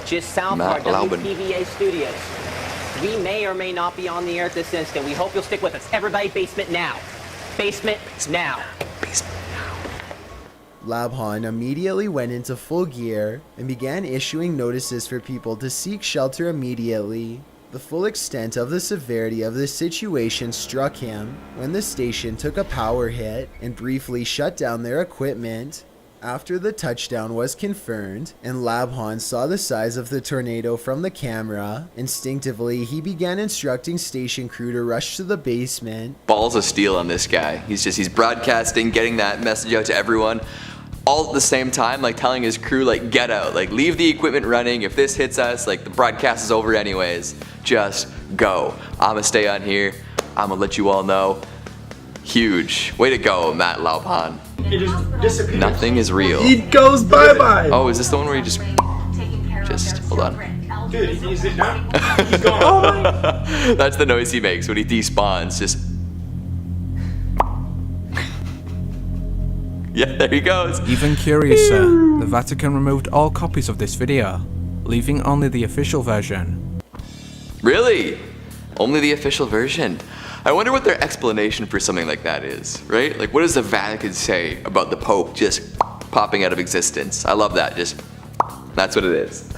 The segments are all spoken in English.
just south of our WPVA studios. We may or may not be on the air at this instant. We hope you'll stick with us. Everybody, basement now. Basement now. Basement now. Labhan immediately went into full gear and began issuing notices for people to seek shelter immediately. The full extent of the severity of the situation struck him when the station took a power hit and briefly shut down their equipment. After the touchdown was confirmed and Labhan saw the size of the tornado from the camera, instinctively he began instructing station crew to rush to the basement. Balls of steel on this guy. He's broadcasting, getting that message out to everyone, all at the same time, like telling his crew, like, get out, like, leave the equipment running. If this hits us, like, the broadcast is over anyways. Just go. I'ma stay on here. I'ma let you all know. Huge. Way to go, Matt Labhan. It just disappears. Nothing is real. He goes bye-bye. Oh, is this the one where he just hold on. Dude, is it not? He's gone. Oh my. That's the noise he makes when he despawns. Just. Yeah, there he goes. Even curiouser, the Vatican removed all copies of this video, leaving only the official version. Really? Only the official version? I wonder what their explanation for something like that is, right? Like, what does the Vatican say about the Pope just popping out of existence? I love that, just, that's what it is.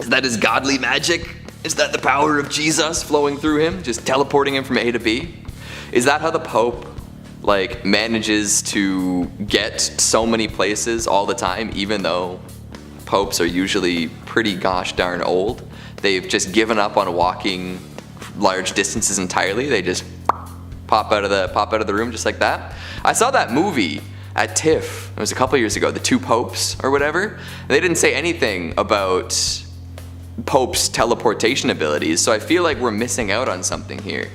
Is that his godly magic? Is that the power of Jesus flowing through him, just teleporting him from A to B? Is that how the Pope, like, manages to get so many places all the time, even though popes are usually pretty gosh darn old? They've just given up on walking large distances entirely. They just pop out of the room just like that. I saw that movie at TIFF. It was a couple years ago, The Two Popes or whatever. They didn't say anything about Pope's teleportation abilities, so I feel like we're missing out on something here.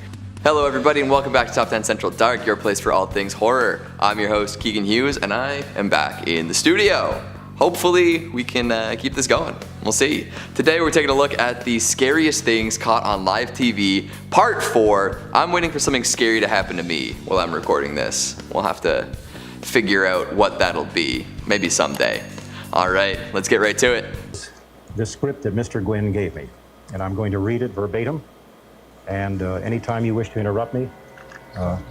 Hello everybody and welcome back to Top 10 Central Dark, your place for all things horror. I'm your host Keegan Hughes and I am back in the studio. Hopefully we can keep this going. We'll see. Today we're taking a look at the scariest things caught on live TV, part 4. I'm waiting for something scary to happen to me while I'm recording this. We'll have to figure out what that'll be, maybe someday. All right, let's get right to it. The script that Mr. Gwynn gave me, and I'm going to read it verbatim. And anytime you wish to interrupt me. All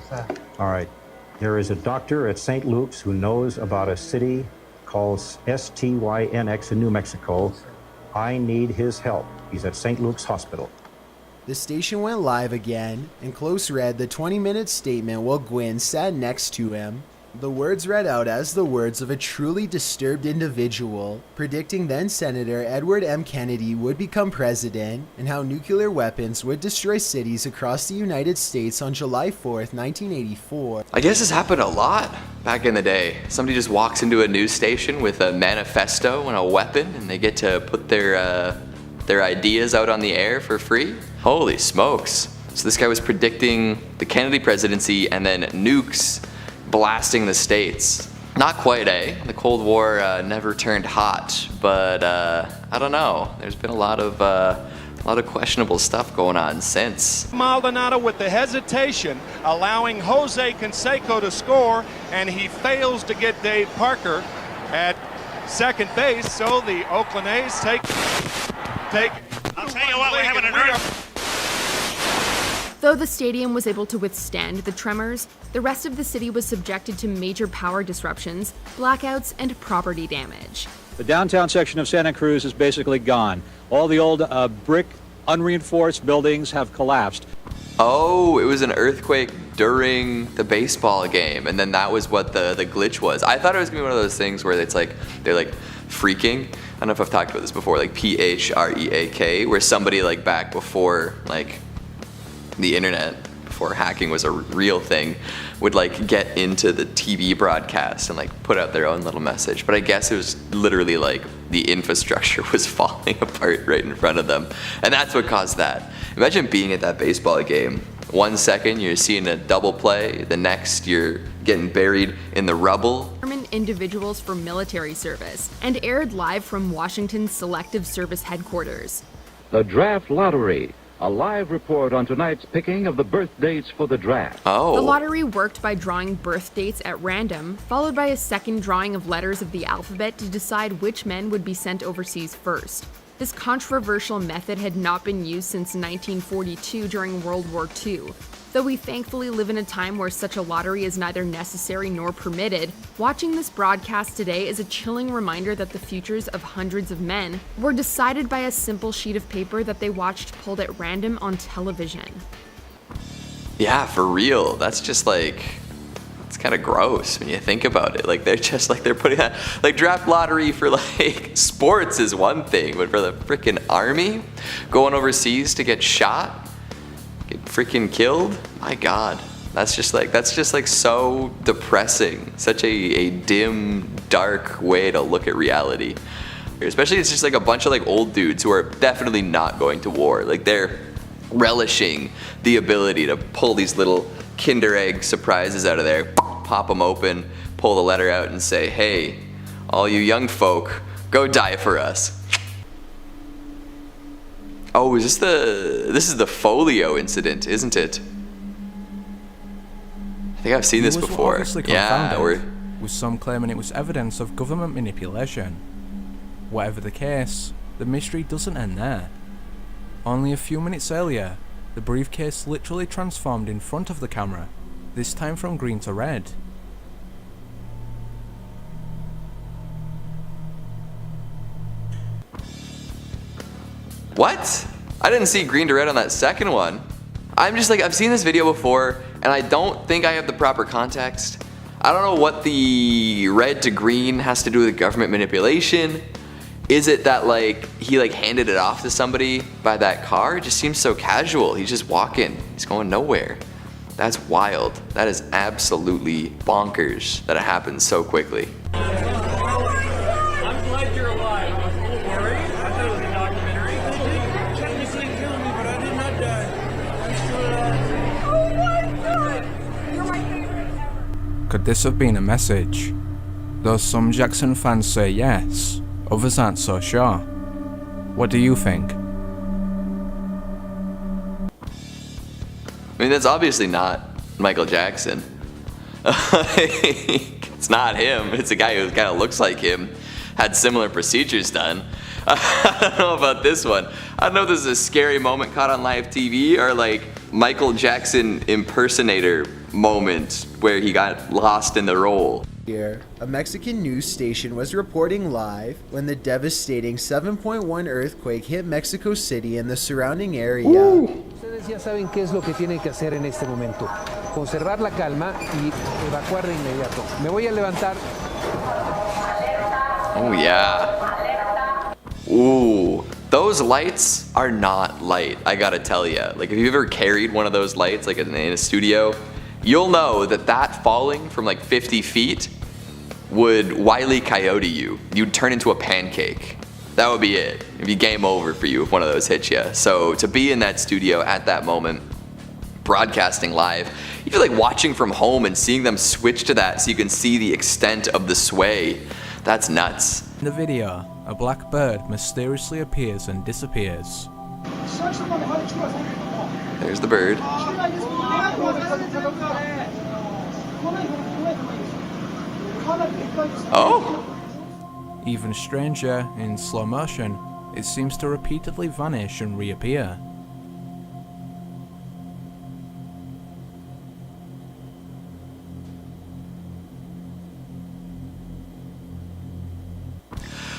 right. There is a doctor at St. Luke's who knows about a city called STYNX in New Mexico. I need his help. He's at St. Luke's Hospital. The station went live again, and Close read the 20-minute statement while Gwynn sat next to him. The words read out as the words of a truly disturbed individual, predicting then-Senator Edward M. Kennedy would become president, and how nuclear weapons would destroy cities across the United States on July 4th, 1984. I guess this happened a lot back in the day. Somebody just walks into a news station with a manifesto and a weapon, and they get to put their ideas out on the air for free. Holy smokes. So this guy was predicting the Kennedy presidency and then nukes blasting the states. Not quite, eh? The Cold War never turned hot, but I don't know. There's been a lot of questionable stuff going on since. Maldonado with the hesitation, allowing Jose Canseco to score, and he fails to get Dave Parker at second base, so the Oakland A's take. I'll tell you what, we're having an Though the stadium was able to withstand the tremors, the rest of the city was subjected to major power disruptions, blackouts, and property damage. The downtown section of Santa Cruz is basically gone. All the old brick, unreinforced buildings have collapsed. Oh, it was an earthquake during the baseball game, and then that was what the glitch was. I thought it was gonna be one of those things where it's like, they're like freaking. I don't know if I've talked about this before, like PHREAK, where somebody like back before like the internet, before hacking was a real thing, would like get into the TV broadcast and like put out their own little message. But I guess it was literally like the infrastructure was falling apart right in front of them. And that's what caused that. Imagine being at that baseball game. 1 second you're seeing a double play, the next you're getting buried in the rubble. Individuals for military service and aired live from Washington's Selective Service headquarters. The Draft Lottery. A live report on tonight's picking of the birth dates for the draft. Oh. The lottery worked by drawing birth dates at random, followed by a second drawing of letters of the alphabet to decide which men would be sent overseas first. This controversial method had not been used since 1942 during World War II. Though we thankfully live in a time where such a lottery is neither necessary nor permitted, watching this broadcast today is a chilling reminder that the futures of hundreds of men were decided by a simple sheet of paper that they watched pulled at random on television. Yeah, for real. That's just like, it's kind of gross when you think about it. Like, they're just like, they're putting that, like, draft lottery for like sports is one thing, but for the freaking army going overseas to get shot, get freaking killed, my God, that's just like so depressing. Such a dim, dark way to look at reality. Especially, it's just like a bunch of like old dudes who are definitely not going to war. Like, they're relishing the ability to pull these little Kinder Egg surprises out of there, pop them open, pull the letter out and say, hey, all you young folk, go die for us. Oh, this is the folio incident, isn't it? I think I've seen this before. Yeah, with some claiming it was evidence of government manipulation. Whatever the case, the mystery doesn't end there. Only a few minutes earlier, the briefcase literally transformed in front of the camera, this time from green to red. What? I didn't see green to red on that second one. I'm just like, I've seen this video before, and I don't think I have the proper context. I don't know what the red to green has to do with government manipulation. Is it that like he like handed it off to somebody by that car? It just seems so casual. He's just walking. He's going nowhere. That's wild. That is absolutely bonkers that it happens so quickly. I'm glad you're alive. Don't worry. I thought it was a documentary. Technically killed me, but I did not die. I'm still alive. Oh my God! You're my favorite ever. Could this have been a message? Though some Jackson fans say yes, others aren't so sure. What do you think? I mean, that's obviously not Michael Jackson. It's not him. It's a guy who kind of looks like him. Had similar procedures done. I don't know about this one. I don't know if this is a scary moment caught on live TV or like Michael Jackson impersonator moment where he got lost in the role. Here, a Mexican news station was reporting live when the devastating 7.1 earthquake hit Mexico City and the surrounding area. Ustedes ya saben qué es lo que tienen que hacer en este momento. Conservar la calma y evacuar de inmediato. Me voy a levantar. Oh yeah. Ooh, those lights are not light, I gotta tell you. Like, if you've ever carried one of those lights like in a studio, you'll know that that falling from like 50 feet would Wile E. Coyote you. You'd turn into a pancake. That would be it. It'd be game over for you if one of those hit you. So to be in that studio at that moment, broadcasting live, you feel like watching from home and seeing them switch to that so you can see the extent of the sway. That's nuts. In the video, a black bird mysteriously appears and disappears. There's the bird. Oh! Even stranger, in slow motion, it seems to repeatedly vanish and reappear.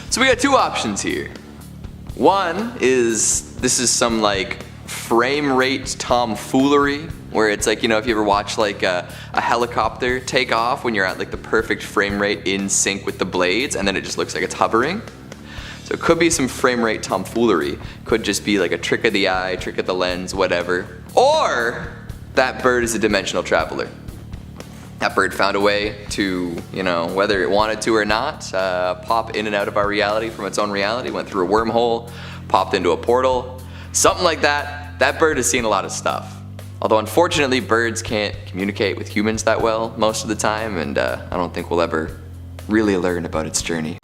So we got two options here. One is, this is some like frame rate tomfoolery, where it's like, you know, if you ever watch like a helicopter take off when you're at like the perfect frame rate in sync with the blades and then it just looks like it's hovering. So it could be some frame rate tomfoolery. Could just be like a trick of the eye, trick of the lens, whatever. Or that bird is a dimensional traveler. That bird found a way to, you know, whether it wanted to or not, pop in and out of our reality from its own reality, went through a wormhole, popped into a portal, something like that. That bird has seen a lot of stuff. Although unfortunately birds can't communicate with humans that well most of the time, and I don't think we'll ever really learn about its journey.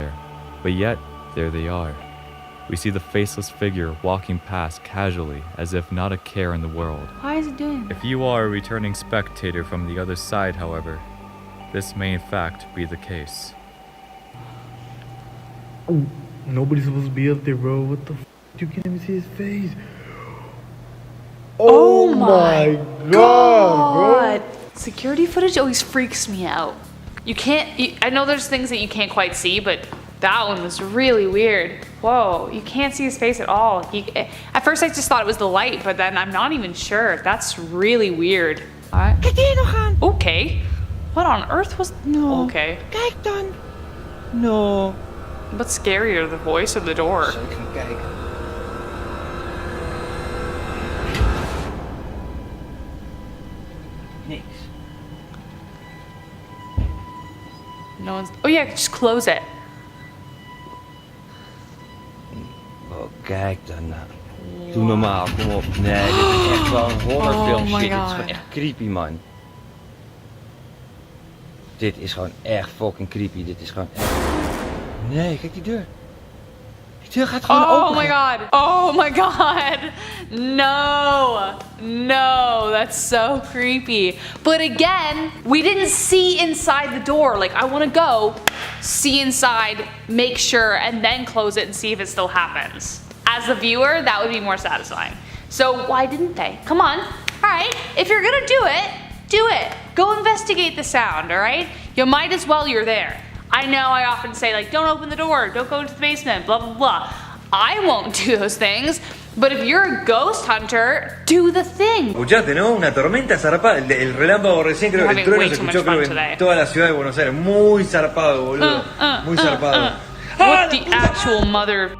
But yet, there they are. We see the faceless figure walking past casually as if not a care in the world. Why is it doing that? If you are a returning spectator from the other side, however, this may in fact be the case. Nobody's supposed to be up there, bro. What the f? You can't even see his face. Oh my God, bro. Security footage always freaks me out. I know there's things that you can't quite see, but that one was really weird. Whoa, you can't see his face at all. At first I just thought it was the light, but then I'm not even sure. That's really weird. Alright. Okay. What on earth was... No. Okay. Kijk dan. No. What's scarier, the voice or the door? No one's... Oh yeah, just close it. Oh, kijk dan nou. Doe normaal, kom op. Nee, dit is echt wel een horrorfilm. Oh my Shit, dit is God. gewoon echt creepy, man. Dit is gewoon echt fucking creepy. Dit is gewoon echt... Nee, kijk die deur. Die deur gaat gewoon open. Oh my god. Oh my god. No. No, that's so creepy. But again, we didn't see inside the door. Like, I want to go, see inside, make sure, and then close it and see if it still happens. As a viewer, that would be more satisfying. So why didn't they? Come on. All right. If you're gonna do it, do it. Go investigate the sound, all right? You might as well, you're there. I know I often say, like, don't open the door, don't go into the basement, blah, blah, blah. I won't do those things, but if you're a ghost hunter, do the thing. Escuchaste, ¿no? Una tormenta zarpada. El relámpago recién creo que el trueno se escuchó creo en toda la ciudad de Buenos Aires. Muy zarpado, boludo. Muy zarpado. What the actual mother...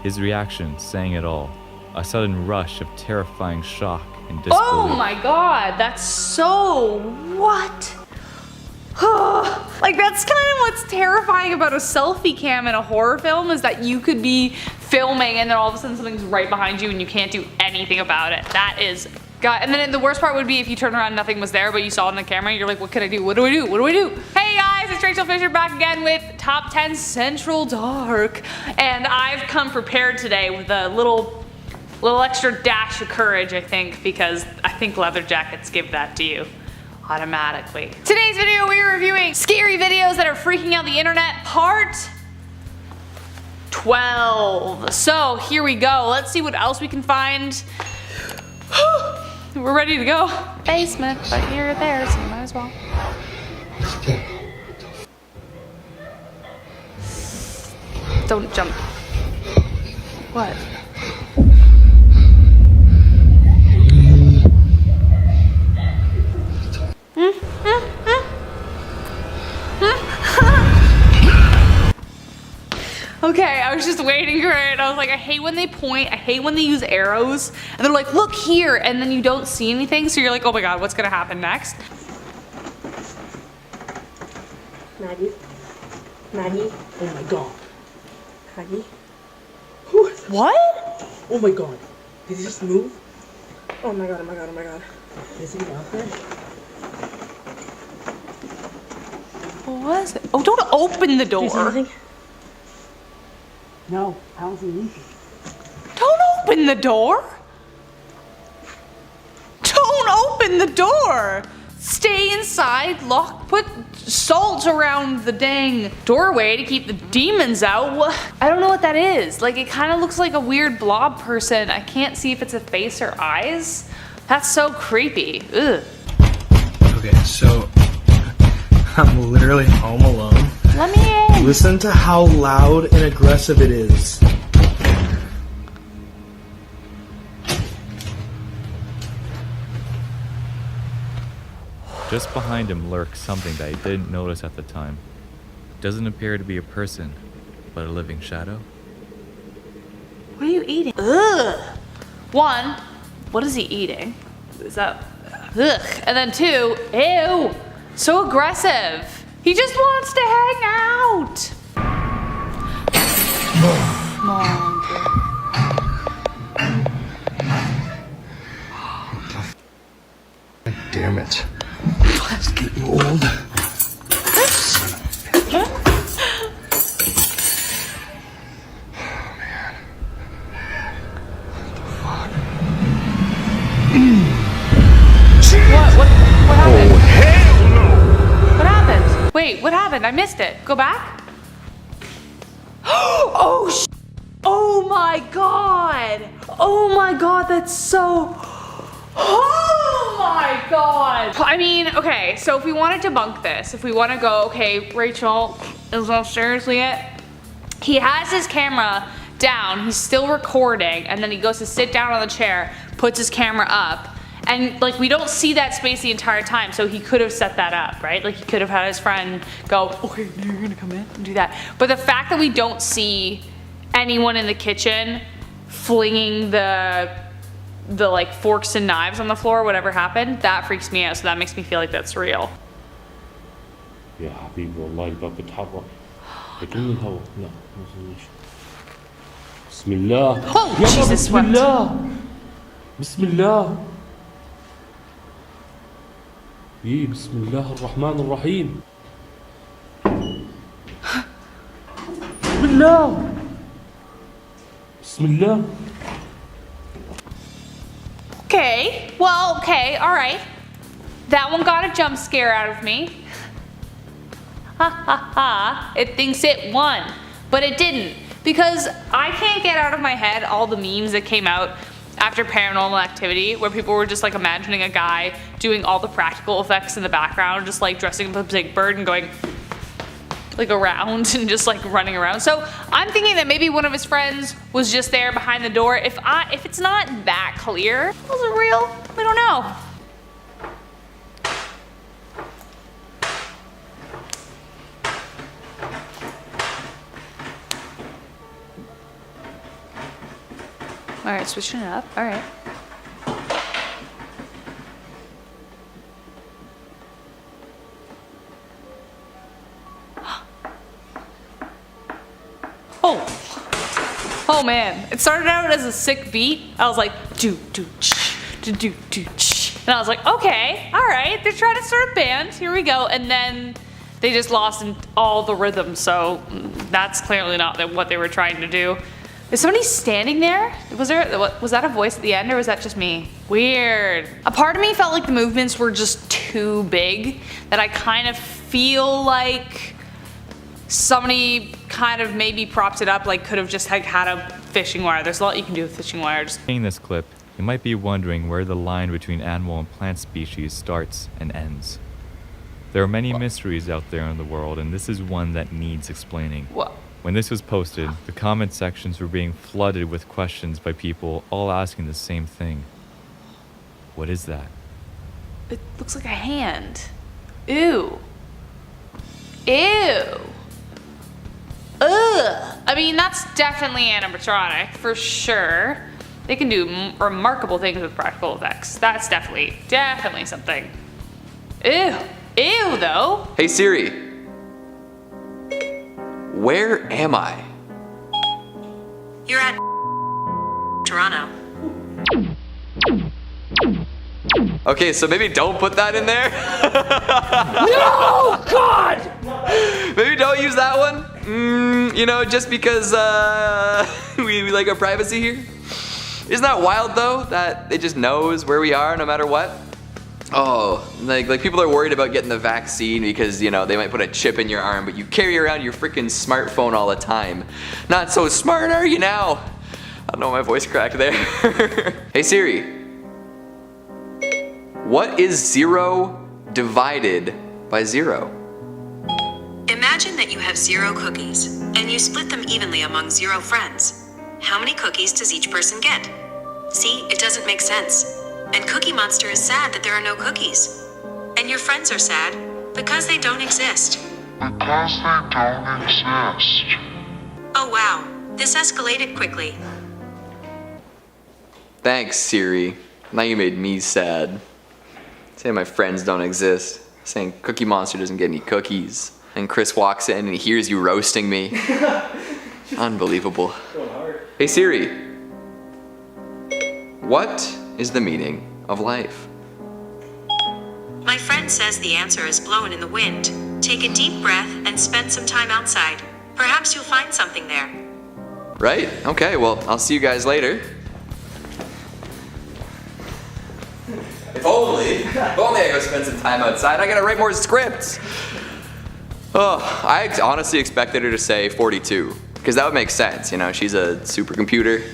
His reaction saying it all. A sudden rush of terrifying shock and disbelief. Oh my god, that's so... What? Like, that's kind of what's terrifying about a selfie cam in a horror film, is that you could be filming and then all of a sudden something's right behind you and you can't do anything about it. That is... God. And then the worst part would be if you turn around and nothing was there, but you saw it on the camera, you're like, what can I do? What do I do? What do I do? Hey guys, it's Rachel Fisher back again with Top 10 Central Dark. And I've come prepared today with a little extra dash of courage, I think, because I think leather jackets give that to you automatically. Today's video, we're reviewing scary videos that are freaking out the internet, part 12. So here we go. Let's see what else we can find. We're ready to go. Basement, but you're there, so you might as well. Don't jump. What? Okay, I was just waiting for it. I was like, I hate when they point, I hate when they use arrows, and they're like, look here, and then you don't see anything, so you're like, oh my god, what's gonna happen next? Maggie? Maggie? Oh my god. Maggie? Who is that? What? Oh my god. Did he just move? Oh my god, oh my god, oh my god. Is he out there? What was it? Oh, don't open the door. Do you see anything? No, I don't see anything. Don't open the door. Don't open the door. Stay inside, put salt around the dang doorway to keep the demons out. I don't know what that is. Like, it kind of looks like a weird blob person. I can't see if it's a face or eyes. That's so creepy. Ugh. Okay, so I'm literally home alone. Let me in. Listen to how loud and aggressive it is. Just behind him lurks something that he didn't notice at the time. Doesn't appear to be a person, but a living shadow. What are you eating? Ugh. One, what is he eating? Is that... Ugh. And then two, ew. So aggressive. He just wants to hang out. Damn it. It's getting old. What happened? Oh, hell no! What happened? Wait, what happened? I missed it. Go back? Oh my god! Oh my god, that's so... Oh my god! I mean, okay, so if we want to debunk this, if we want to go, okay, Rachel is upstairs yet? He has his camera down, he's still recording, and then he goes to sit down on the chair, puts his camera up, and like we don't see that space the entire time, so he could have set that up, right? Like he could have had his friend go, okay, you're gonna come in and do that. But the fact that we don't see anyone in the kitchen flinging the like forks and knives on the floor, whatever happened, that freaks me out, so that makes me feel like that's real. يا حبيبي والله الباب بتحرك لكن الهواء لا ما اظنش بسم الله Oh, يابا Jesus بسم wept. الله بسم الله إيه بسم الله الرحمن الرحيم بسم الله بسم الله Okay, well, okay, alright. That one got a jump scare out of me. Ha ha ha, it thinks it won. But it didn't. Because I can't get out of my head all the memes that came out after Paranormal Activity, where people were just like imagining a guy doing all the practical effects in the background, just like dressing up as a big bird and going like around and just like running around. So I'm thinking that maybe one of his friends was just there behind the door. If it's not that clear, was it real? We don't know. All right, switching it up. All right. Oh man, it started out as a sick beat. I was like, do, and I was like, okay, all right, they're trying to start a band. Here we go. And then they just lost all the rhythm. So that's clearly not what they were trying to do. Is somebody standing there? Was that a voice at the end, or was that just me? Weird. A part of me felt like the movements were just too big, that I kind of feel like somebody kind of maybe propped it up, like could have just had a fishing wire. There's a lot you can do with fishing wire. In this clip, you might be wondering where the line between animal and plant species starts and ends. There are many mysteries out there in the world, and this is one that needs explaining. What? When this was posted, the comment sections were being flooded with questions by people all asking the same thing. What is that? It looks like a hand. Ew. Ew. Ugh. I mean, that's definitely animatronic, for sure. They can do remarkable things with practical effects. That's definitely something. Ew. Ew, though. Hey Siri, where am I? You're at Toronto. Okay, so maybe don't put that in there. No, God! Maybe don't use that one. You know, just because we like our privacy here. Isn't that wild though, that it just knows where we are no matter what? Oh, like people are worried about getting the vaccine because, you know, they might put a chip in your arm, but you carry around your freaking smartphone all the time. Not so smart, are you now? I don't know, my voice cracked there. Hey Siri, what is 0 divided by 0? Imagine that you have 0 cookies, and you split them evenly among 0 friends. How many cookies does each person get? See, it doesn't make sense. And Cookie Monster is sad that there are no cookies. And your friends are sad because they don't exist. Because they don't exist. Oh wow, this escalated quickly. Thanks, Siri. Now you made me sad. Saying my friends don't exist. Saying Cookie Monster doesn't get any cookies. And Chris walks in and he hears you roasting me. Unbelievable. Hey Siri, what is the meaning of life? My friend says the answer is blowing in the wind. Take a deep breath and spend some time outside. Perhaps you'll find something there. Right? Okay, well, I'll see you guys later. If only I go spend some time outside. I gotta write more scripts. Oh, I honestly expected her to say 42. Because that would make sense, you know, she's a supercomputer,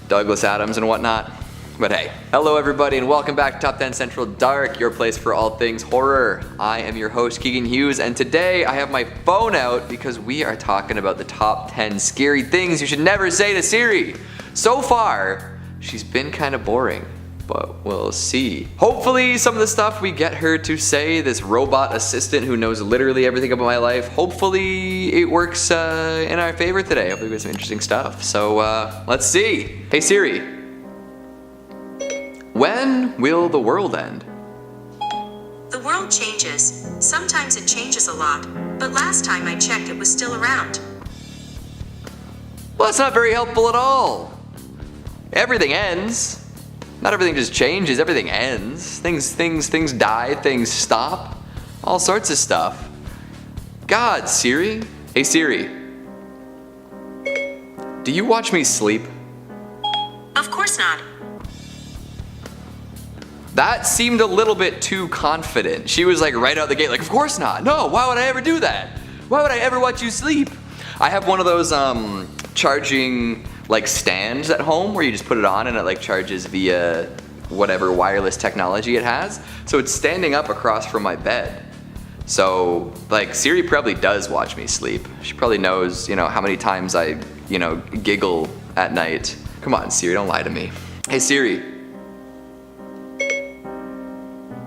Douglas Adams and whatnot. But hey, hello everybody and welcome back to Top 10 Central Dark, your place for all things horror. I am your host Keegan Hughes, and today I have my phone out because we are talking about the top 10 scary things you should never say to Siri. So far, she's been kind of boring, but we'll see. Hopefully some of the stuff we get her to say, this robot assistant who knows literally everything about my life, hopefully it works in our favor today. Hopefully we get some interesting stuff. So let's see. Hey Siri. When will the world end? The world changes. Sometimes it changes a lot, but last time I checked it was still around. Well, that's not very helpful at all. Everything ends. Not everything just changes, everything ends. Things die, things stop. All sorts of stuff. God, Siri. Hey Siri. Do you watch me sleep? Of course not. That seemed a little bit too confident. She was like right out the gate, like, of course not. No, why would I ever do that? Why would I ever watch you sleep? I have one of those charging like stands at home where you just put it on and it like charges via whatever wireless technology it has. So it's standing up across from my bed. So like Siri probably does watch me sleep. She probably knows, you know, how many times I, you know, giggle at night. Come on, Siri, don't lie to me. Hey Siri.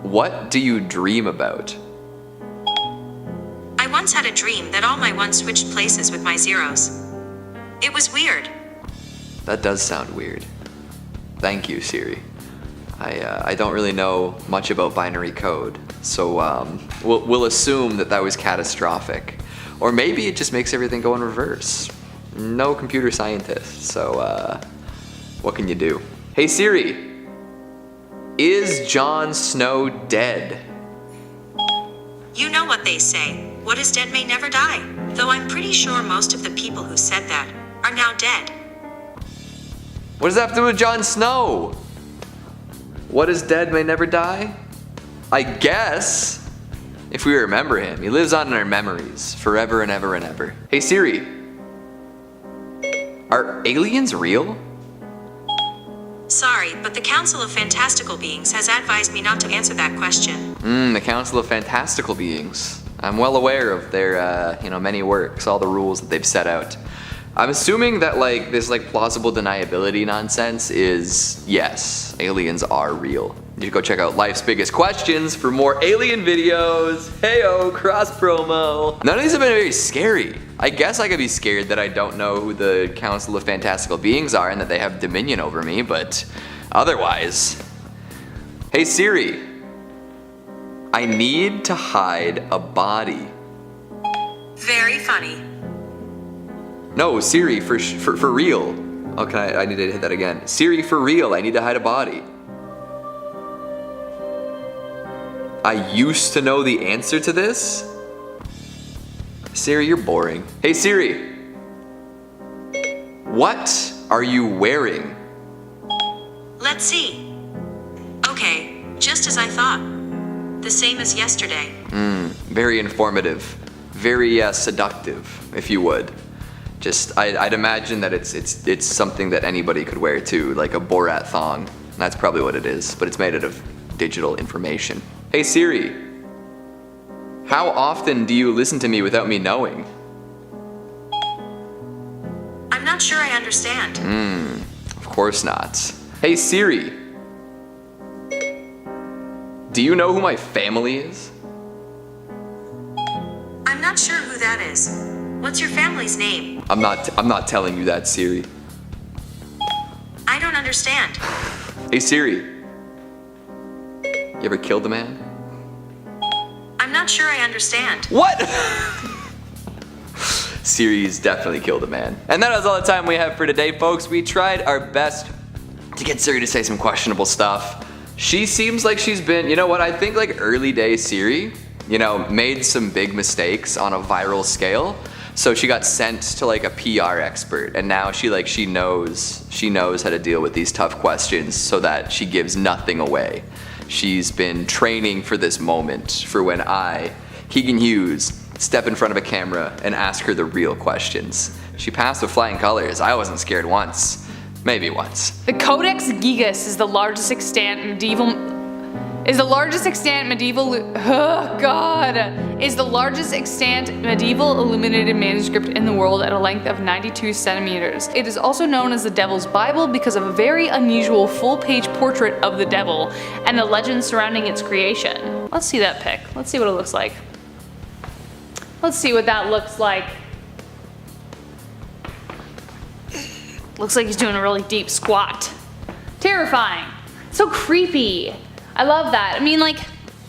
What do you dream about? I once had a dream that all my ones switched places with my zeros. It was weird. That does sound weird. Thank you, Siri. I don't really know much about binary code, so we'll assume that was catastrophic. Or maybe it just makes everything go in reverse. No computer scientist, so what can you do? Hey Siri. Is Jon Snow dead? You know what they say. What is dead may never die. Though I'm pretty sure most of the people who said that are now dead. What does that have to do with Jon Snow? What is dead may never die? I guess, if we remember him, he lives on in our memories forever and ever and ever. Hey Siri, are aliens real? Sorry, but the Council of Fantastical Beings has advised me not to answer that question. The Council of Fantastical Beings. I'm well aware of their, many works, all the rules that they've set out. I'm assuming that, like, this, like, plausible deniability nonsense is, yes, aliens are real. You should go check out Life's Biggest Questions for more alien videos. Heyo, cross promo. None of these have been very scary. I guess I could be scared that I don't know who the Council of Fantastical Beings are and that they have dominion over me, but otherwise. Hey Siri, I need to hide a body. Very funny. No, Siri, for real. Okay, I need to hit that again. Siri, for real, I need to hide a body. I used to know the answer to this? Siri, you're boring. Hey Siri, what are you wearing? Let's see. Okay, just as I thought. The same as yesterday. Very informative. Very seductive, if you would. Just, I'd imagine that it's something that anybody could wear too, like a Borat thong. That's probably what it is, but it's made out of digital information. Hey Siri, how often do you listen to me without me knowing? I'm not sure I understand. Of course not. Hey Siri, do you know who my family is? I'm not sure who that is. What's your family's name? I'm not telling you that, Siri. I don't understand. Hey Siri, you ever killed a man? I'm not sure I understand. What? Siri's definitely killed a man. And that is all the time we have for today, folks. We tried our best to get Siri to say some questionable stuff. She seems like she's been, you know what, I think like early day Siri, made some big mistakes on a viral scale. So she got sent to like a PR expert, and now she knows how to deal with these tough questions so that she gives nothing away. She's been training for this moment, for when I, Keegan Hughes, step in front of a camera and ask her the real questions. She passed with flying colors. I wasn't scared once. Maybe once. The Codex Gigas is the largest extant medieval illuminated manuscript in the world at a length of 92 centimeters. It is also known as the Devil's Bible because of a very unusual full-page portrait of the devil and the legend surrounding its creation. Let's see that pic. Let's see what it looks like. Let's see what that looks like. Looks like he's doing a really deep squat. Terrifying. So creepy. I love that. I mean, like,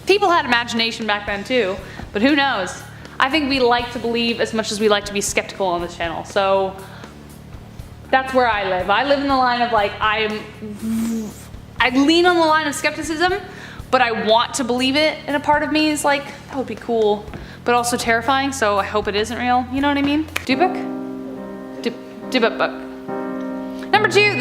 people had imagination back then too, but who knows? I think we like to believe as much as we like to be skeptical on this channel, so that's where I live. I live in the line of like, I lean on the line of skepticism, but I want to believe it, and a part of me is like, that would be cool, but also terrifying, so I hope it isn't real, you know what I mean? Dybbuk? Dybbuk. Number two,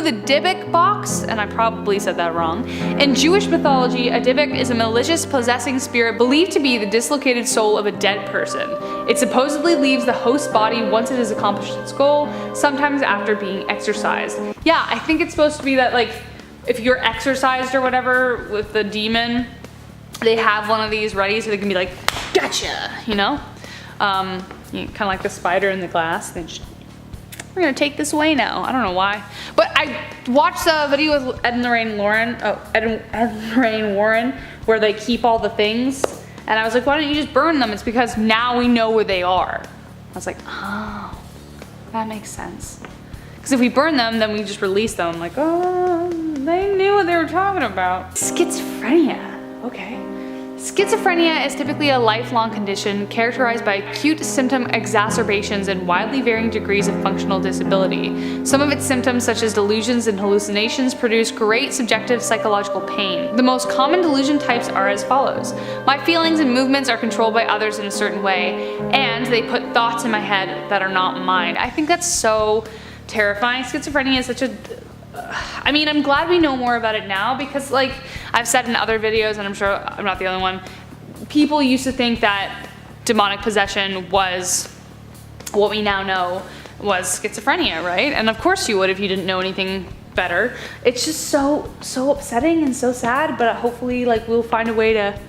the Dybbuk box, and I probably said that wrong. In Jewish mythology, a Dybbuk is a malicious possessing spirit believed to be the dislocated soul of a dead person. It supposedly leaves the host's body once it has accomplished its goal, sometimes after being exorcised. Yeah, I think it's supposed to be that, like, if you're exorcised or whatever with the demon, they have one of these ready so they can be like, gotcha, you know? Kind of like the spider in the glass. They just, we're gonna take this away now. I don't know why. But I watched a video with Ed and Lorraine Warren, where they keep all the things. And I was like, why don't you just burn them? It's because now we know where they are. I was like, oh, that makes sense. Because if we burn them, then we just release them. I'm like, oh, they knew what they were talking about. Schizophrenia, okay. Schizophrenia is typically a lifelong condition characterized by acute symptom exacerbations and widely varying degrees of functional disability. Some of its symptoms, such as delusions and hallucinations, produce great subjective psychological pain. The most common delusion types are as follows. My feelings and movements are controlled by others in a certain way, and they put thoughts in my head that are not mine. I think that's so terrifying. Schizophrenia is such a... I mean, I'm glad we know more about it now because, like I've said in other videos, and I'm sure I'm not the only one, people used to think that demonic possession was what we now know was schizophrenia, right? And of course you would if you didn't know anything better. It's just so upsetting and so sad, but hopefully, like, we'll find a way to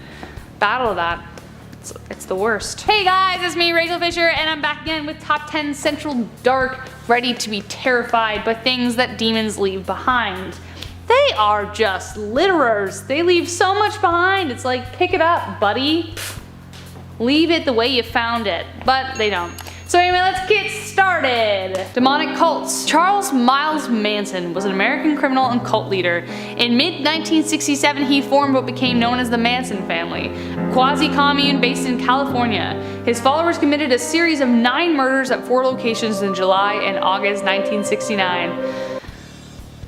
battle that. It's the worst. Hey guys, it's me, Rachel Fisher, and I'm back again with top 10 Central Dark, ready to be terrified by things that demons leave behind. They are just litterers. They leave so much behind. It's like, pick it up, buddy. Pfft. Leave it the way you found it, but they don't. So anyway, let's get started. Demonic cults. Charles Miles Manson was an American criminal and cult leader. In mid-1967, he formed what became known as the Manson family, a quasi-commune based in California. His followers committed a series of 9 murders at 4 locations in July and August 1969.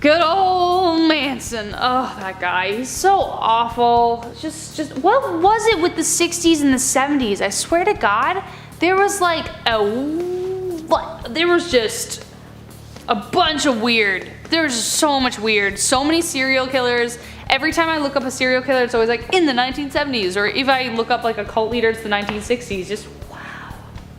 Good old Manson. Oh, that guy. He's so awful. Just what was it with the 60s and the 70s? I swear to God, there was like there was just a bunch of weird. There was just so much weird. So many serial killers. Every time I look up a serial killer, it's always like in the 1970s, or if I look up like a cult leader, it's the 1960s. Just wow.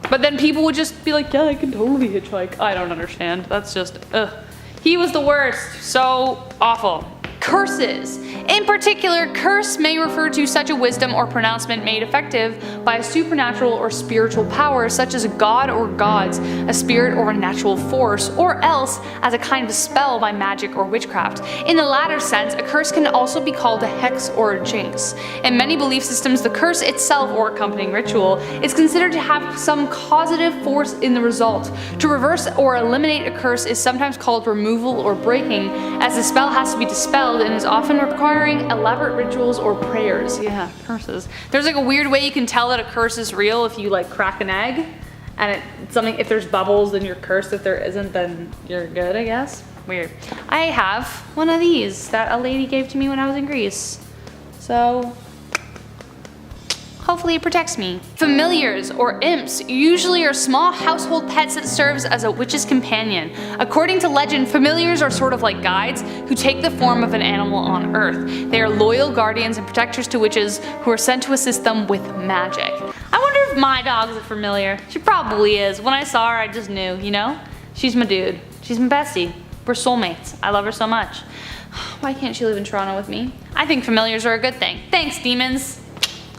But then people would just be like, yeah, I can totally hitchhike. I don't understand. That's just ugh. He was the worst. So awful. Curses. In particular, curse may refer to such a wisdom or pronouncement made effective by a supernatural or spiritual power, such as a god or gods, a spirit or a natural force, or else as a kind of spell by magic or witchcraft. In the latter sense, a curse can also be called a hex or a jinx. In many belief systems, the curse itself or accompanying ritual is considered to have some causative force in the result. To reverse or eliminate a curse is sometimes called removal or breaking, as the spell has to be dispelled and is often requiring elaborate rituals or prayers. Yeah, curses. There's like a weird way you can tell that a curse is real if you like crack an egg and something, if there's bubbles then you're cursed, if there isn't then you're good, I guess. Weird. I have one of these that a lady gave to me when I was in Greece. So hopefully it protects me. Familiars, or imps, usually are small household pets that serves as a witch's companion. According to legend, familiars are sort of like guides who take the form of an animal on Earth. They are loyal guardians and protectors to witches who are sent to assist them with magic. I wonder if if my dog's a familiar. She probably is. When I saw her, I just knew, you know? She's my dude. She's my bestie. We're soulmates. I love her so much. Why can't she live in Toronto with me? I think familiars are a good thing. Thanks, demons.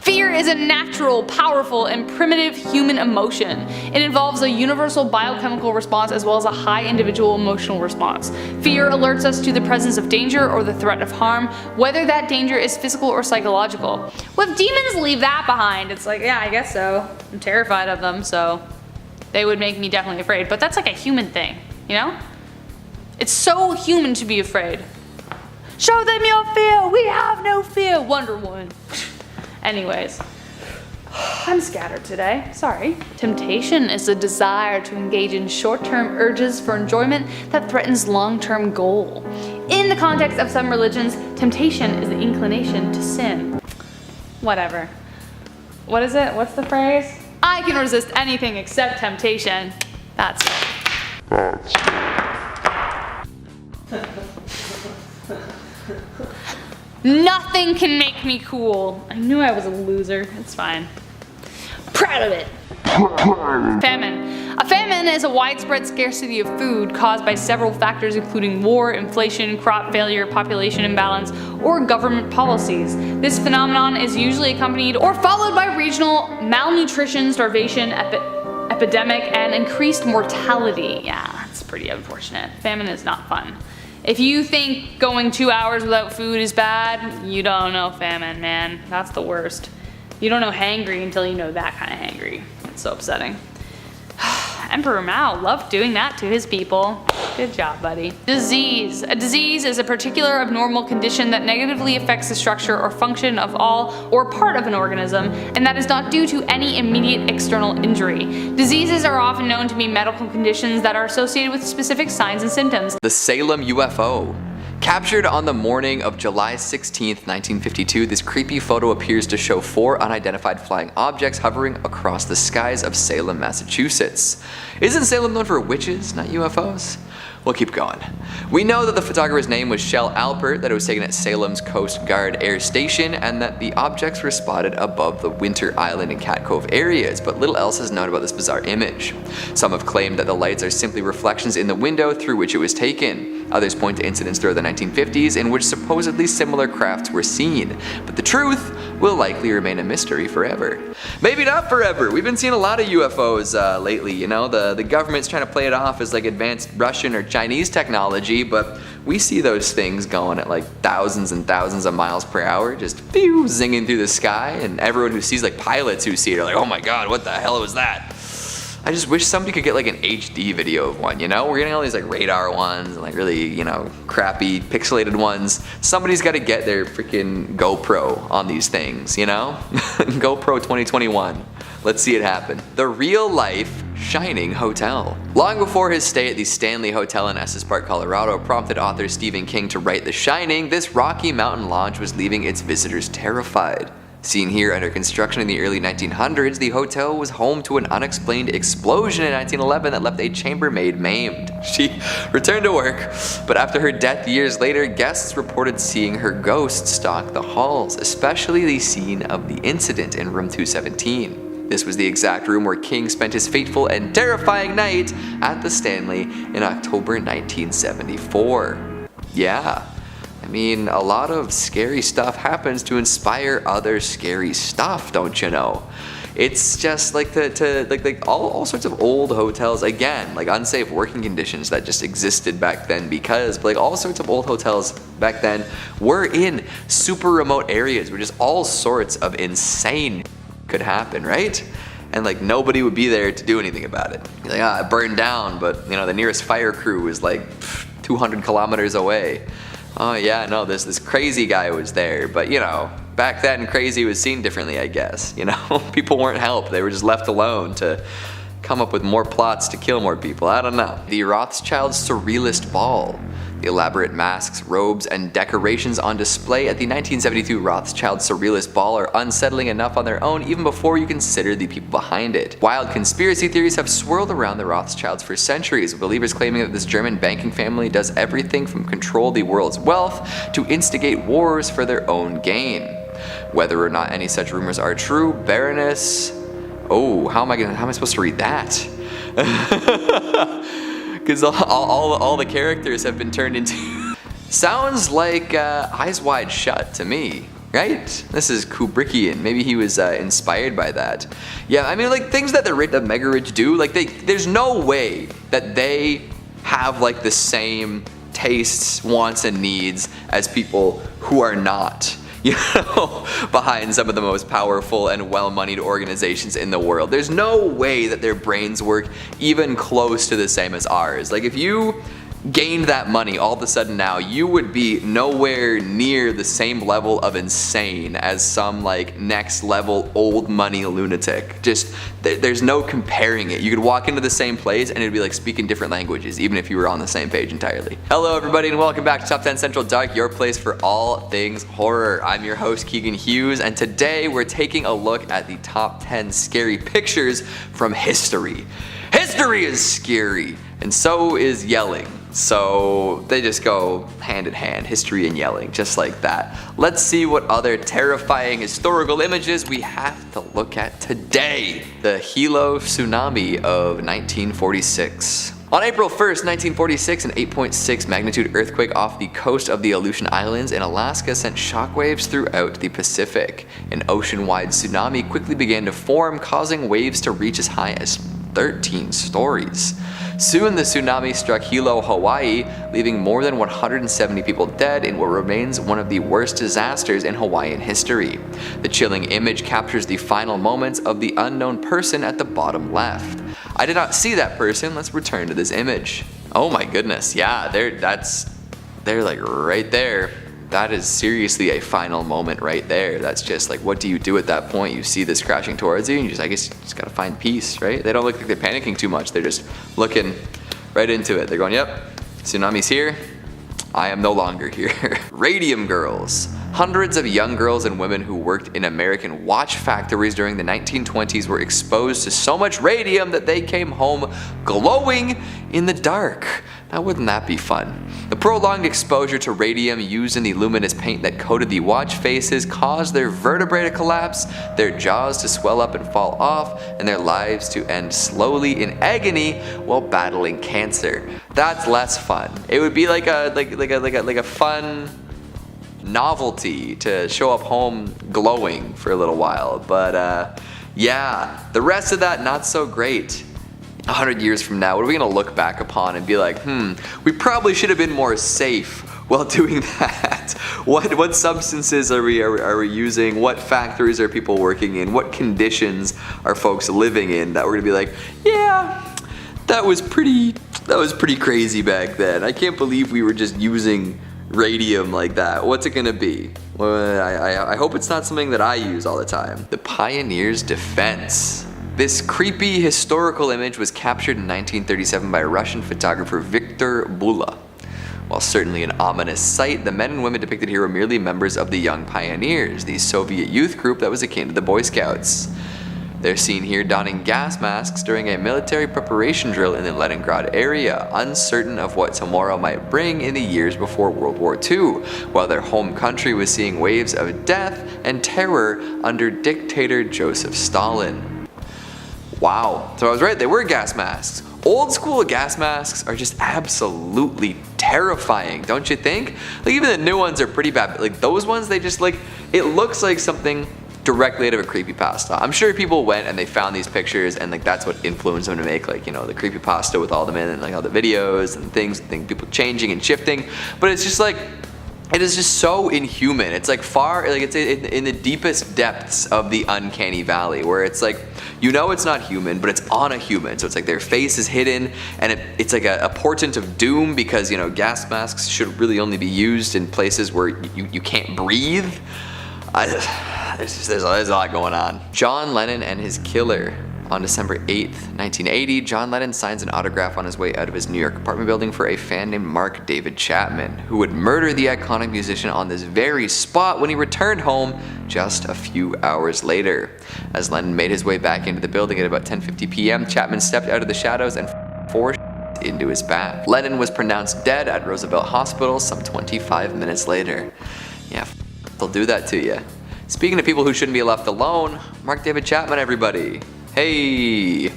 Fear is a natural, powerful, and primitive human emotion. It involves a universal biochemical response as well as a high individual emotional response. Fear alerts us to the presence of danger or the threat of harm, whether that danger is physical or psychological. Well, if demons leave that behind, it's like, yeah, I guess so. I'm terrified of them, so they would make me definitely afraid. But that's like a human thing, you know? It's so human to be afraid. Show them your fear! We have no fear! Wonder Woman. Anyways, I'm scattered today, sorry. Temptation is a desire to engage in short-term urges for enjoyment that threatens long-term goal. In the context of some religions, temptation is the inclination to sin. Whatever. What is it? What's the phrase? I can resist anything except temptation. That's it. Nothing can make me cool. I knew I was a loser. It's fine. Proud of it. Famine. A famine is a widespread scarcity of food caused by several factors including war, inflation, crop failure, population imbalance, or government policies. This phenomenon is usually accompanied or followed by regional malnutrition, starvation, epidemic, and increased mortality. Yeah, it's pretty unfortunate. Famine is not fun. If you think going 2 hours without food is bad, you don't know famine, man. That's the worst. You don't know hangry until you know that kind of hangry. It's so upsetting. Emperor Mao loved doing that to his people. Good job, buddy. Disease. A disease is a particular abnormal condition that negatively affects the structure or function of all or part of an organism, and that is not due to any immediate external injury. Diseases are often known to be medical conditions that are associated with specific signs and symptoms. The Salem UFO. Captured on the morning of July 16, 1952, this creepy photo appears to show 4 unidentified flying objects hovering across the skies of Salem, Massachusetts. Isn't Salem known for witches, not UFOs? We'll keep going. We know that the photographer's name was Shell Alpert, that it was taken at Salem's Coast Guard Air Station, and that the objects were spotted above the Winter Island and Cat Cove areas, but little else is known about this bizarre image. Some have claimed that the lights are simply reflections in the window through which it was taken. Others point to incidents throughout the 1950s in which supposedly similar crafts were seen, but the truth will likely remain a mystery forever. Maybe not forever. We've been seeing a lot of UFOs lately, you know, the government's trying to play it off as like advanced Russian or Chinese technology, but we see those things going at like thousands and thousands of miles per hour, just phew, zinging through the sky, and everyone who sees, like pilots who see it are like, oh my god, what the hell was that? I just wish somebody could get like an HD video of one, you know? We're getting all these like radar ones and like really, you know, crappy pixelated ones. Somebody's gotta get their freaking GoPro on these things, you know? GoPro 2021. Let's see it happen. The real life Shining Hotel. Long before his stay at the Stanley Hotel in Estes Park, Colorado prompted author Stephen King to write The Shining, this Rocky Mountain lodge was leaving its visitors terrified. Seen here under construction in the early 1900s, the hotel was home to an unexplained explosion in 1911 that left a chambermaid maimed. She returned to work, but after her death years later, guests reported seeing her ghost stalk the halls, especially the scene of the incident in room 217. This was the exact room where King spent his fateful and terrifying night at the Stanley in October 1974. Yeah. I mean, a lot of scary stuff happens to inspire other scary stuff, don't you know? It's just like all sorts of old hotels, again, like unsafe working conditions that just existed back then because like all sorts of old hotels back then were in super remote areas where just all sorts of insane could happen, right? And like nobody would be there to do anything about it. You're like, it burned down, but you know, the nearest fire crew was like 200 kilometers away. Oh yeah, no, this crazy guy was there, but you know, back then crazy was seen differently, I guess. You know, people weren't helped, they were just left alone to come up with more plots to kill more people, I don't know. The Rothschild's Surrealist Ball. The elaborate masks, robes, and decorations on display at the 1972 Rothschild Surrealist Ball are unsettling enough on their own even before you consider the people behind it. Wild conspiracy theories have swirled around the Rothschilds for centuries, with believers claiming that this German banking family does everything from control the world's wealth to instigate wars for their own gain. Whether or not any such rumors are true, Baroness Oh, how am I supposed to read that? Because all the characters have been turned into... Sounds like Eyes Wide Shut to me, right? This is Kubrickian. Maybe he was inspired by that. Yeah, I mean, like, things that the Mega Rich do, like, there's no way that they have, like, the same tastes, wants, and needs as people who are not, you know, behind some of the most powerful and well-moneyed organizations in the world. There's no way that their brains work even close to the same as ours. Like, if you gained that money all of a sudden now, you would be nowhere near the same level of insane as some like next level old money lunatic. Just there's no comparing it. You could walk into the same place and it'd be like speaking different languages, even if you were on the same page entirely. Hello everybody and welcome back to Top 10 Central Dark, your place for all things horror. I'm your host Keegan Hughes, and today we're taking a look at the top 10 scary pictures from history. History is scary, and so is yelling. So they just go hand in hand, history and yelling, just like that. Let's see what other terrifying historical images we have to look at today. The Hilo Tsunami of 1946. On April 1st, 1946, an 8.6 magnitude earthquake off the coast of the Aleutian Islands in Alaska sent shockwaves throughout the Pacific. An ocean-wide tsunami quickly began to form, causing waves to reach as high as 13 stories. Soon the tsunami struck Hilo, Hawaii, leaving more than 170 people dead in what remains one of the worst disasters in Hawaiian history. The chilling image captures the final moments of the unknown person at the bottom left. I did not see that person. Let's return to this image. Oh my goodness, yeah, they're like right there. That is seriously a final moment right there. That's just like, what do you do at that point? You see this crashing towards you and I guess you just gotta find peace, right? They don't look like they're panicking too much. They're just looking right into it. They're going, yep, tsunami's here. I am no longer here. Radium girls. Hundreds of young girls and women who worked in American watch factories during the 1920s were exposed to so much radium that they came home glowing in the dark. Now wouldn't that be fun? The prolonged exposure to radium used in the luminous paint that coated the watch faces caused their vertebrae to collapse, their jaws to swell up and fall off, and their lives to end slowly in agony while battling cancer. That's less fun. It would be like a fun novelty to show up home glowing for a little while, but yeah, the rest of that not so great. 100 years from now, what are we gonna look back upon and be like, we probably should have been more safe while doing that? What substances are we using? What factories are people working in? What conditions are folks living in that we're gonna be like, yeah, that was pretty crazy back then. I can't believe we were just using radium like that. What's it gonna be? Well, I hope it's not something that I use all the time. The Pioneers' Defense. This creepy historical image was captured in 1937 by Russian photographer Viktor Bula. While certainly an ominous sight, the men and women depicted here were merely members of the Young Pioneers, the Soviet youth group that was akin to the Boy Scouts. They're seen here donning gas masks during a military preparation drill in the Leningrad area, uncertain of what tomorrow might bring in the years before World War II, while their home country was seeing waves of death and terror under dictator Joseph Stalin. Wow, so I was right, they were gas masks. Old school gas masks are just absolutely terrifying, don't you think? Like even the new ones are pretty bad, but like those ones, they just like, it looks like something directly out of a creepypasta. I'm sure people went and they found these pictures and like that's what influenced them to make like, you know, the creepypasta with all them in and like all the videos and things, people changing and shifting, but it's just like, it is just so inhuman. It's like it's in the deepest depths of the uncanny valley where it's like, you know it's not human, but it's on a human. So it's like their face is hidden and it's like a portent of doom because, you know, gas masks should really only be used in places where you can't breathe. There's a lot going on. John Lennon and his killer. On December 8th, 1980, John Lennon signs an autograph on his way out of his New York apartment building for a fan named Mark David Chapman, who would murder the iconic musician on this very spot when he returned home just a few hours later. As Lennon made his way back into the building at about 10:50 p.m., Chapman stepped out of the shadows and forced into his back. Lennon was pronounced dead at Roosevelt Hospital some 25 minutes later. Yeah, they'll do that to you. Speaking of people who shouldn't be left alone, Mark David Chapman, everybody. Hey,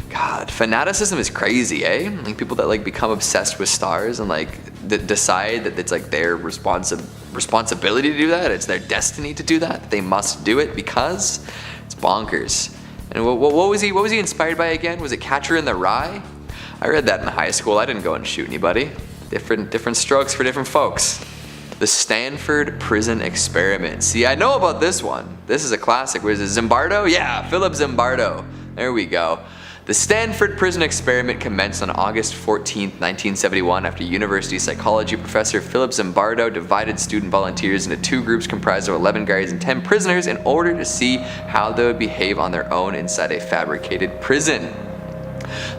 God, fanaticism is crazy, eh? Like people that like become obsessed with stars and like decide that it's like their responsibility to do that. It's their destiny to do that. They must do it because it's bonkers. And what was he inspired by again? Was it Catcher in the Rye? I read that in high school. I didn't go and shoot anybody. Different strokes for different folks. The Stanford prison experiment. See, I know about this one. This is a classic. Where is it? Zimbardo? Yeah, Philip Zimbardo. There we go. The Stanford prison experiment commenced on August 14, 1971 after university psychology professor Philip Zimbardo divided student volunteers into two groups comprised of 11 guards and 10 prisoners in order to see how they would behave on their own inside a fabricated prison.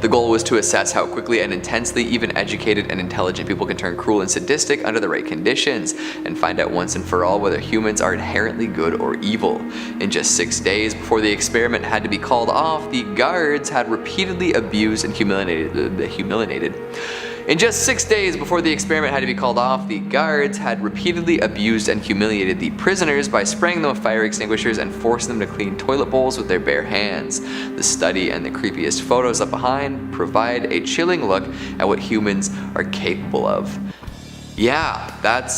The goal was to assess how quickly and intensely even educated and intelligent people can turn cruel and sadistic under the right conditions, and find out once and for all whether humans are inherently good or evil. In just 6 days before the experiment had to be called off, the guards had repeatedly abused and humiliated. In just 6 days before the experiment had to be called off, the guards had repeatedly abused and humiliated the prisoners by spraying them with fire extinguishers and forcing them to clean toilet bowls with their bare hands. The study and the creepiest photos left behind provide a chilling look at what humans are capable of. Yeah, that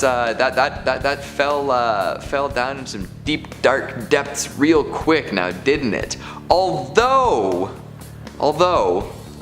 fell down in some deep dark depths real quick now, didn't it? Although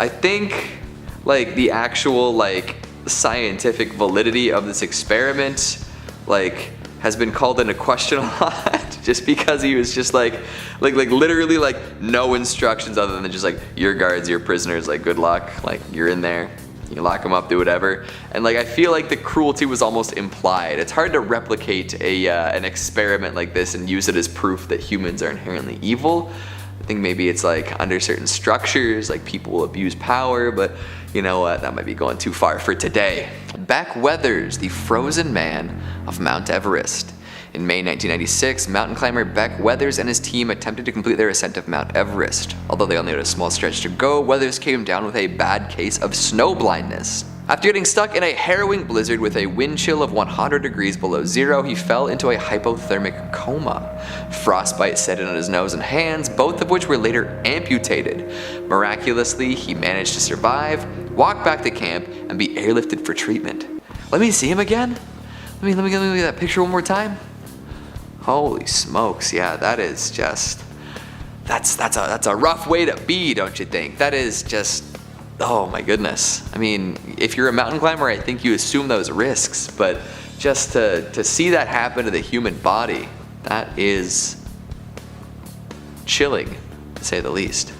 I think like the actual like scientific validity of this experiment like has been called into question a lot, just because he was just like literally like no instructions other than just like your guards, your prisoners, like good luck, like you're in there, you lock them up, do whatever. And like I feel like the cruelty was almost implied. It's hard to replicate an experiment like this and use it as proof that humans are inherently evil. I think maybe it's like under certain structures, like people will abuse power, but you know what, that might be going too far for today. Beck Weathers, the frozen man of Mount Everest. In May 1996, mountain climber Beck Weathers and his team attempted to complete their ascent of Mount Everest. Although they only had a small stretch to go, Weathers came down with a bad case of snow blindness. After getting stuck in a harrowing blizzard with a wind chill of 100 degrees below zero, he fell into a hypothermic coma. Frostbite set in on his nose and hands, both of which were later amputated. Miraculously, he managed to survive, walk back to camp, and be airlifted for treatment. Let me see him again. Let me look at that picture one more time. Holy smokes, yeah, that is just, that's a rough way to be, don't you think? That is just, oh my goodness. I mean, if you're a mountain climber, I think you assume those risks, but just to see that happen to the human body, that is chilling, to say the least.